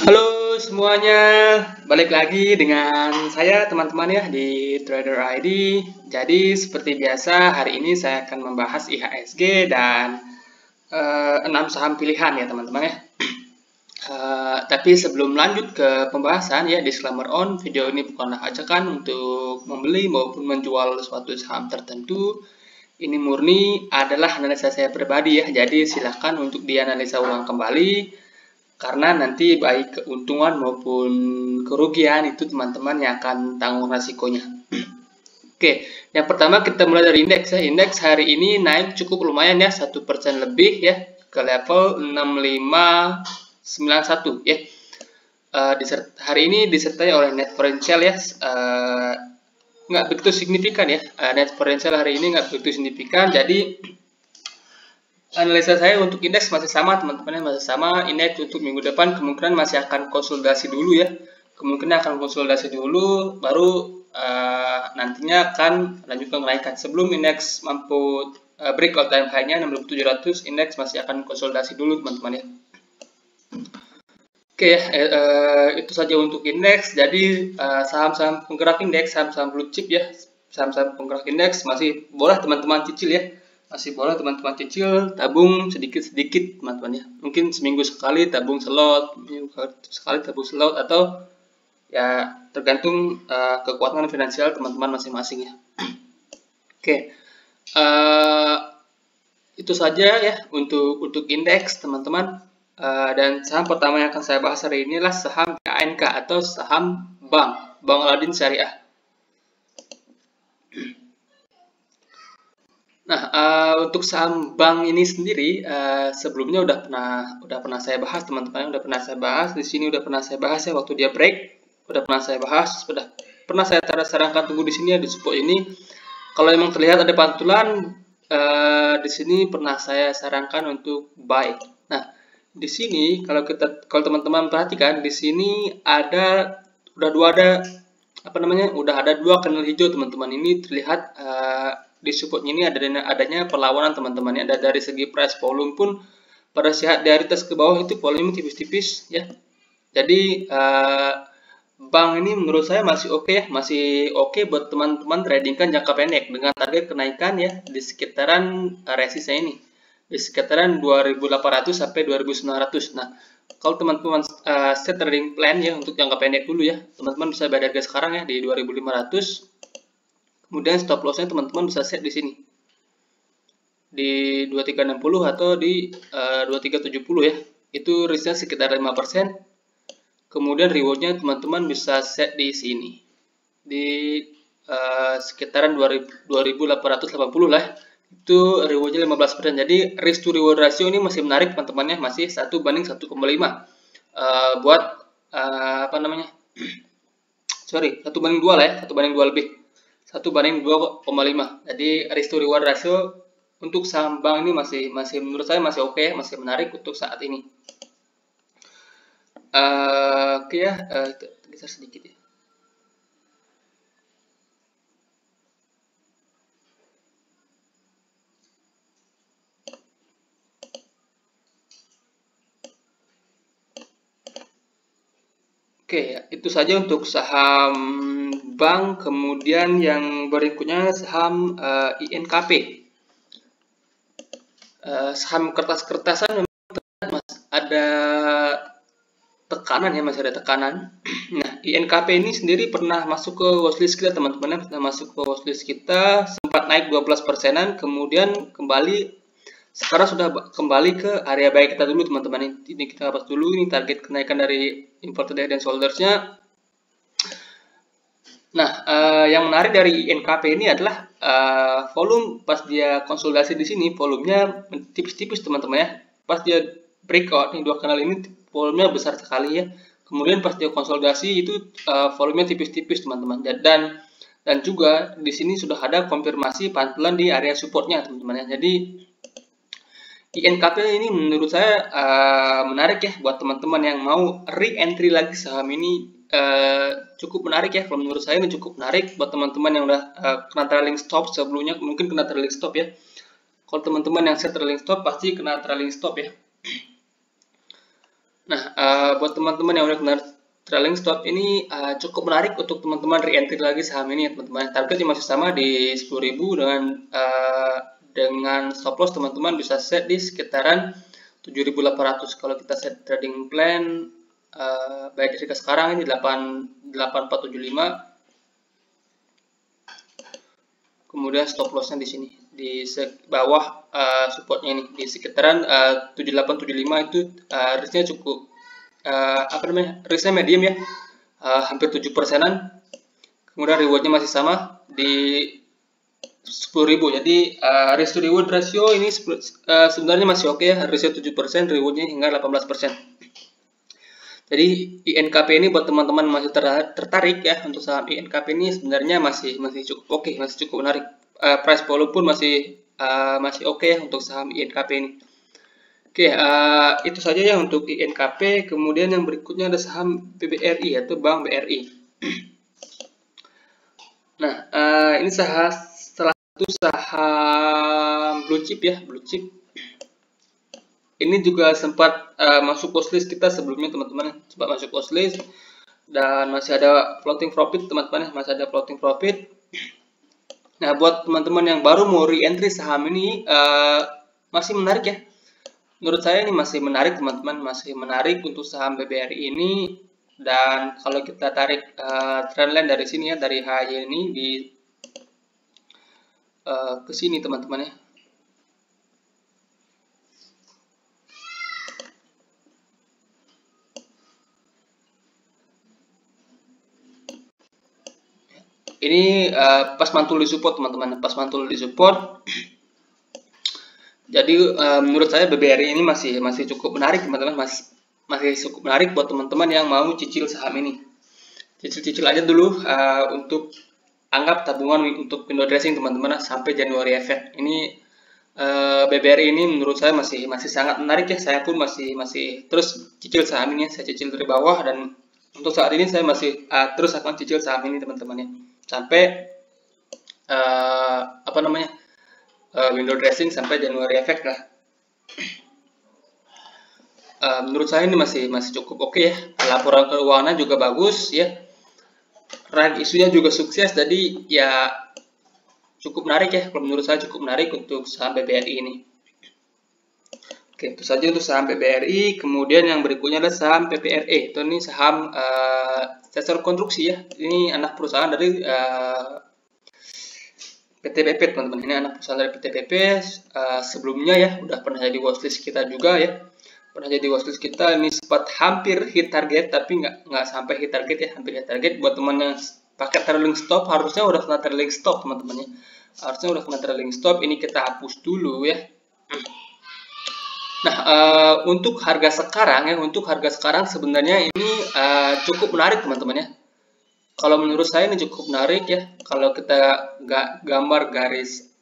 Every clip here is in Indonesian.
Halo semuanya, balik lagi dengan saya teman-teman ya di Trader ID. Jadi seperti biasa hari ini saya akan membahas IHSG dan 6 saham pilihan ya teman-teman ya. Tapi sebelum lanjut ke pembahasan ya, disclaimer on, video ini bukanlah ajakan untuk membeli maupun menjual suatu saham tertentu. Ini murni adalah analisa saya pribadi ya, jadi silahkan untuk dianalisa ulang kembali. Karena nanti baik keuntungan maupun kerugian itu teman-teman yang akan tanggung resikonya. Oke, yang pertama kita mulai dari indeks ya. Indeks hari ini naik cukup lumayan ya, 1% lebih ya, ke level 6591 ya. Hari ini disertai oleh net potential ya, nggak begitu signifikan ya. Net potential hari ini nggak begitu signifikan, jadi analisa saya untuk indeks masih sama teman-teman, masih sama. Indeks untuk minggu depan kemungkinan masih akan konsolidasi dulu ya, kemungkinan akan konsolidasi dulu, baru nantinya akan lanjut ke kenaikan. Sebelum indeks mampu break all time high-nya 6700, indeks masih akan konsolidasi dulu teman-teman ya. Oke ya, itu saja untuk indeks. Jadi saham-saham penggerak indeks, saham-saham blue chip ya, saham-saham penggerak indeks masih boleh teman-teman cicil ya. Masih boleh teman-teman cicil, tabung sedikit-sedikit teman-teman ya. Mungkin seminggu sekali tabung slot, minggu sekali tabung slot, atau ya tergantung kekuatan finansial teman-teman masing-masing ya. Oke, itu saja ya untuk indeks teman-teman. Dan saham pertama yang akan saya bahas hari ini adalah saham KANK atau saham Bank Aladin Syariah. Nah, untuk saham bank ini sendiri sebelumnya udah pernah saya bahas teman-teman, udah pernah saya bahas di sini, udah pernah saya bahas ya waktu dia break, udah pernah saya bahas, udah pernah saya sarankan tunggu di sini ya di support ini. Kalau memang terlihat ada pantulan di sini pernah saya sarankan untuk buy. Nah, di sini kalau teman-teman perhatikan di sini udah ada dua candle hijau teman-teman. Ini terlihat di supportnya ini adanya perlawanan teman-teman ya. Dari segi price volume pun pada saat dari atas ke bawah itu volume tipis-tipis ya. Jadi bank ini menurut saya masih oke ya, masih oke buat teman-teman tradingkan jangka pendek dengan target kenaikan ya di sekitaran resistnya ini, di sekitaran 2800 sampai 2900. Nah, kalau teman-teman set trading plan ya untuk jangka pendek dulu ya, teman-teman bisa bayar harga sekarang ya di 2500. Kemudian stop lossnya teman-teman bisa set di sini di 2360 atau di 2370 ya. Itu risknya sekitar 5%. Kemudian rewardnya teman-teman bisa set di sini di sekitaran 2880 lah. Itu rewardnya 15%. Jadi risk to reward ratio ini masih menarik teman-teman ya, masih 1:1,5 buat apa namanya? Sorry, 1:2 lah ya, 1:2 lebih. 1:2,5. Jadi risk to reward ratio untuk saham bank ini masih menurut saya masih oke, masih menarik untuk saat ini. Oke ya, kita sedikit ya. Oke ya, itu saja untuk saham bank. Kemudian yang berikutnya saham INKP. Saham kertas-kertasan memang ada tekanan ya, masih ada tekanan. Nah, INKP ini sendiri pernah masuk ke watchlist kita teman-teman, pernah masuk ke watchlist kita, sempat naik 12%-an, kemudian kembali, sekarang sudah kembali ke area buy kita dulu teman-teman. Ini kita bahas dulu, ini target kenaikan dari inverted head and shoulders-nya. Nah, yang menarik dari INKP ini adalah volume pas dia konsolidasi di sini, volumenya tipis-tipis teman-teman ya. Pas dia breakout, nih dua kanal ini volumenya besar sekali ya. Kemudian pas dia konsolidasi itu volumenya tipis-tipis teman-teman. Dan juga di sini sudah ada konfirmasi pantulan di area supportnya teman-teman ya. Jadi INKP ini menurut saya menarik ya buat teman-teman yang mau re-entry lagi saham ini. Cukup menarik ya, kalau menurut saya ini cukup menarik buat teman-teman yang udah kena trailing stop sebelumnya, mungkin kena trailing stop ya. Kalau teman-teman yang set trailing stop pasti kena trailing stop ya. Nah, buat teman-teman yang udah kena trailing stop ini cukup menarik untuk teman-teman re-entry lagi saham ini ya teman-teman. Targetnya masih sama di 10.000 dengan stop loss teman-teman bisa set di sekitaran 7.800. Kalau kita set trading plan baik dari sekarang ini 8475. Kemudian stop lossnya di sini di bawah supportnya ini di sekitaran 7875 itu risknya cukup risknya medium ya, hampir 7%-an. Kemudian rewardnya masih sama di 10.000. Jadi risk to reward ratio ini sebenarnya masih oke ya, risknya 7%, rewardnya hingga 18%. Jadi INKP ini buat teman-teman masih tertarik ya untuk saham INKP ini sebenarnya masih cukup oke, masih cukup menarik. Price volume pun masih oke ya untuk saham INKP ini. Oke, itu saja ya untuk INKP. Kemudian yang berikutnya ada saham BBRI atau Bank BRI. Nah, ini salah satu saham blue chip ya, blue chip. Ini juga sempat masuk watchlist kita sebelumnya teman-teman, sempat masuk watchlist dan masih ada floating profit teman-teman, masih ada floating profit. Nah, buat teman-teman yang baru mau re-entry saham ini masih menarik ya. Menurut saya ini masih menarik teman-teman, masih menarik untuk saham BBRI ini. Dan kalau kita tarik trendline dari sini ya, dari high ini di ke sini teman-teman ya. Ini pas mantul di support teman-teman, pas mantul di support. Jadi menurut saya BBRI ini masih cukup menarik teman-teman, masih cukup menarik buat teman-teman yang mau cicil saham ini. Cicil-cicil aja dulu untuk anggap tabungan untuk window dressing teman-teman sampai Januari efek. Ini BBRI ini menurut saya masih sangat menarik ya. Saya pun masih terus cicil saham ini, saya cicil dari bawah dan untuk saat ini saya masih terus akan cicil saham ini teman-teman ya. Sampai window dressing sampai Januari efek lah. Menurut saya ini masih cukup oke ya. Laporan keuangannya juga bagus ya. Rank isunya juga sukses, jadi ya cukup menarik ya. Kalau menurut saya cukup menarik untuk saham BBRI ini. Oke, itu saja untuk saham BBRI. Kemudian yang berikutnya adalah saham PPRE. Itu ini saham sektor konstruksi ya. Ini anak perusahaan dari PTPP teman-teman. Ini anak perusahaan dari PTPP. Sebelumnya ya udah pernah jadi watchlist kita juga ya. Pernah jadi watchlist kita, ini sempat hampir hit target tapi nggak sampai hit target ya, hampir hit target. Buat teman yang pakai trailing stop harusnya udah kena trailing stop teman-teman ya, harusnya udah kena trailing stop. Ini kita hapus dulu ya. Nah, untuk harga sekarang sebenarnya ini cukup menarik teman-teman ya. Kalau menurut saya ini cukup menarik ya. Kalau kita gambar garis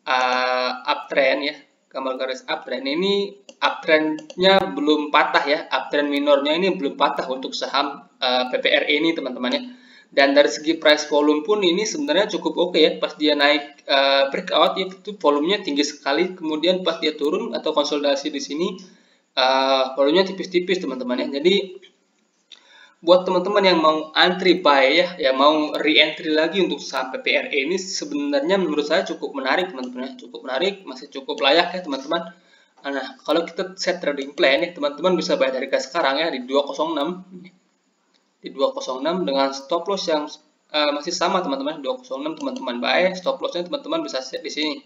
uptrend ya, gambar garis uptrend ini, uptrendnya belum patah ya, uptrend minornya ini belum patah untuk saham PPRE ini teman-teman ya. Dan dari segi price volume pun ini sebenarnya cukup oke ya. Pas dia naik breakout ya, itu volumenya tinggi sekali. Kemudian pas dia turun atau konsolidasi di sini volumenya tipis-tipis teman-teman ya. Jadi buat teman-teman yang mau antri buy ya mau re-entry lagi untuk saham PPRE ini sebenarnya menurut saya cukup menarik teman-teman ya, cukup menarik, masih cukup layak ya teman-teman. Nah, kalau kita set trading plan ya teman-teman bisa buy dari sekarang ya di 206 dengan stop loss yang masih sama teman-teman, 206 teman-teman buy, stop lossnya teman-teman bisa set di sini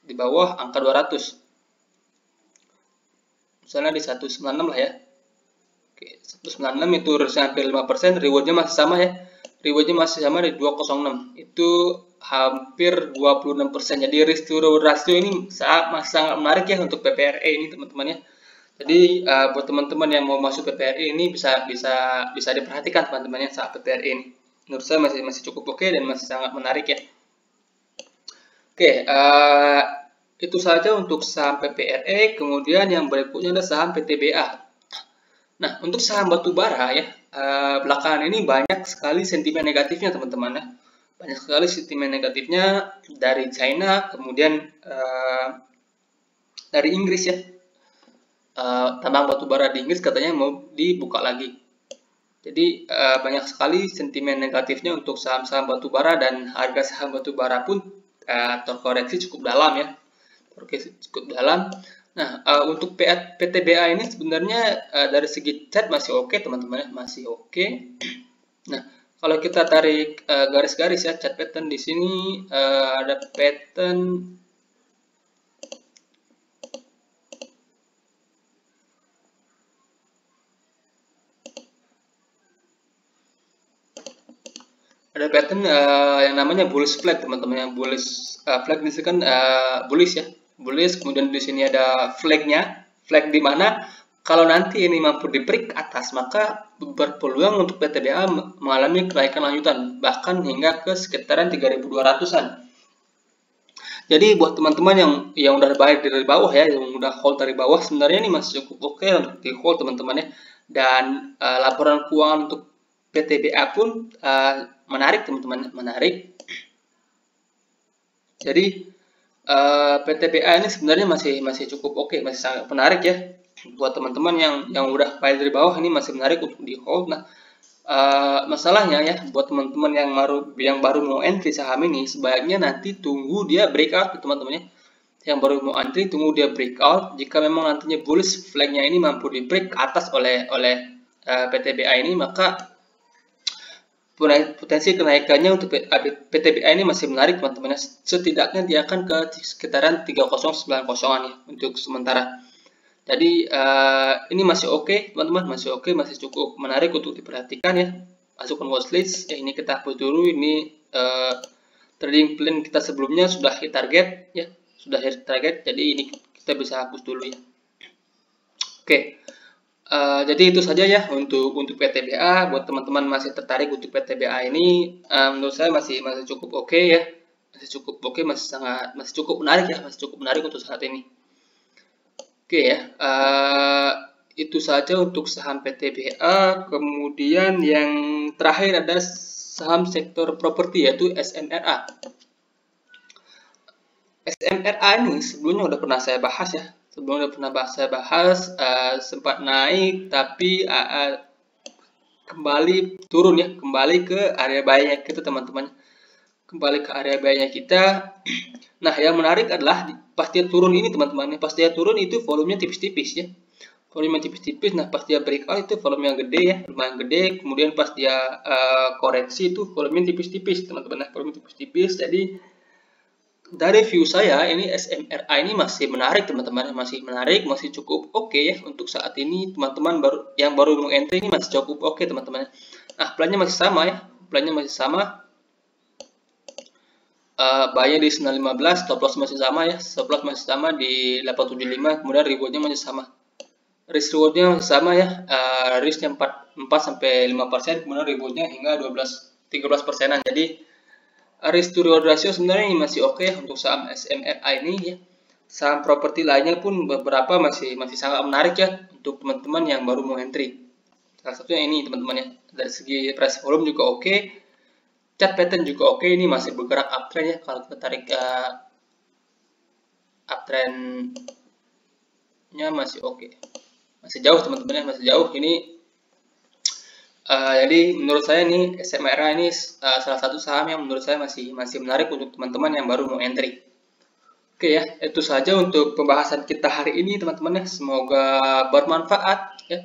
di bawah angka 200, misalnya di 196 lah ya. Oke, 196 itu hampir 5%, rewardnya masih sama ya. Rewardnya masih sama di 206. Itu hampir 26%. Jadi risk to reward ratio ini masih sangat menarik ya untuk PPRE ini teman-teman ya. Jadi buat teman-teman yang mau masuk PPRE ini bisa diperhatikan teman-teman ya saat PPRE ini. Menurut saya masih cukup oke dan masih sangat menarik ya. Oke, itu saja untuk saham PPRE. Kemudian yang berikutnya ada saham PTBA. Nah, untuk saham batubara ya, belakangan ini banyak sekali sentimen negatifnya teman-teman ya. Banyak sekali sentimen negatifnya dari China, kemudian dari Inggris ya. tambang batubara di Inggris katanya mau dibuka lagi. Jadi banyak sekali sentimen negatifnya untuk saham-saham batubara, dan harga saham batubara pun terkoreksi cukup dalam ya. Terkoreksi cukup dalam. Nah, untuk PTBA ini sebenarnya dari segi chart masih oke teman-teman ya, masih oke. Nah, kalau kita tarik garis-garis ya, chart pattern di sini ada pattern yang namanya bullish flag teman-teman. Yang bullish flag di sini kan bullish ya, bullish. Kemudian di sini ada flagnya, flag di mana kalau nanti ini mampu di break atas, maka berpeluang untuk PTBA mengalami kenaikan lanjutan bahkan hingga ke sekitaran 3.200-an. Jadi buat teman-teman yang udah bayar dari bawah ya, yang udah hold dari bawah, sebenarnya ini masih cukup oke untuk di hold teman-teman ya. Dan laporan keuangan untuk PTBA pun menarik teman-teman, menarik. Jadi PTBA ini sebenarnya masih cukup oke, masih sangat menarik ya. Buat teman-teman yang udah bayar dari bawah, ini masih menarik untuk di hold. Nah, masalahnya ya, buat teman-teman yang baru mau entry saham ini, sebaiknya nanti tunggu dia breakout teman-teman ya. Yang baru mau entry tunggu dia breakout. Jika memang nantinya bullish flagnya ini mampu di break atas oleh PTBA ini, maka potensi kenaikannya untuk PTBA ini masih menarik teman-teman. Setidaknya dia akan ke sekitaran 3090-an ya untuk sementara. Jadi ini masih oke teman-teman, masih oke, masih cukup menarik untuk diperhatikan ya. Masukkan watchlist ya. Ini kita hapus dulu. Ini trading plan kita sebelumnya sudah hit target ya, sudah hit target. Jadi ini kita bisa hapus dulu ya. Oke. Jadi itu saja ya untuk PTBA. Buat teman-teman masih tertarik untuk PTBA ini, menurut saya masih cukup oke ya, masih cukup oke, masih cukup menarik ya, masih cukup menarik untuk saat ini. Oke ya, itu saja untuk saham PTBA. Kemudian yang terakhir ada saham sektor properti yaitu SMRA. SMRA ini sebelumnya udah pernah saya bahas ya. Sebelumnya pernah saya bahas, sempat naik tapi kembali turun ya, kembali ke area buy-nya kita teman-teman. Kembali ke area buy-nya kita. Nah, yang menarik adalah pas dia turun ini teman-teman. Pas dia turun itu volumenya tipis-tipis ya. Volume tipis-tipis. Nah, pas dia breakout itu volume yang gede ya, lumayan gede. Kemudian pas dia koreksi itu volume tipis-tipis teman-teman. Nah, volume tipis-tipis. Jadi dari view saya ini SMRA ini masih menarik teman-teman, masih menarik, masih cukup oke ya untuk saat ini. Teman-teman yang baru mau entry ini masih cukup oke teman-teman. Nah, plannya masih sama ya, plannya masih sama. Buy-nya di 915, stop loss masih sama ya, stop loss masih sama di 875, kemudian rewardnya masih sama. Risk rewardnya masih sama ya, risknya 4 sampai 5%, kemudian rewardnya hingga 13%-an. Jadi risk to reward ratio sebenarnya ini masih oke untuk saham SMRA ini ya. Saham properti lainnya pun beberapa masih sangat menarik ya untuk teman-teman yang baru mau entry. Salah satunya ini teman-teman ya. Dari segi price volume juga oke. Chart pattern juga oke. Ini masih bergerak uptrend ya. Kalau kita tarik uptrendnya masih oke. Masih jauh teman-teman ya, masih jauh. Ini jadi menurut saya nih SMRA ini salah satu saham yang menurut saya masih menarik untuk teman-teman yang baru mau entry. Oke ya, itu saja untuk pembahasan kita hari ini teman-teman ya. Semoga bermanfaat ya.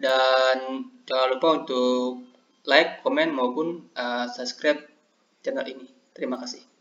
Dan jangan lupa untuk like, komen maupun subscribe channel ini. Terima kasih.